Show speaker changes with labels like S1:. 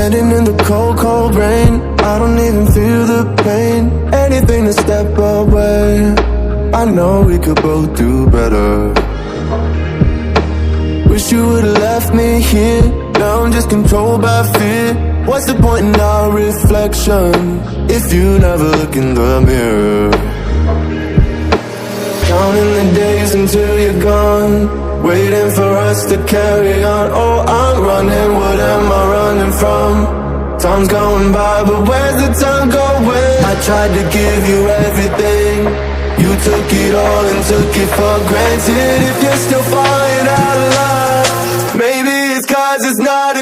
S1: standing in the cold, cold rain. I don't even feel the pain. Anything to step away. I know we could both do better. Wish you would've left me here. Now I'm just controlled by fear. What's the point in our reflection if you never look in the mirror? Counting the days until you're gone, waiting for us to carry on. Oh, I'm running, what am I running from? Time's going by, but where's the time going? I tried to give you everything, you took it all and took it for granted. If you're still falling out of love, maybe it's 'cause it's not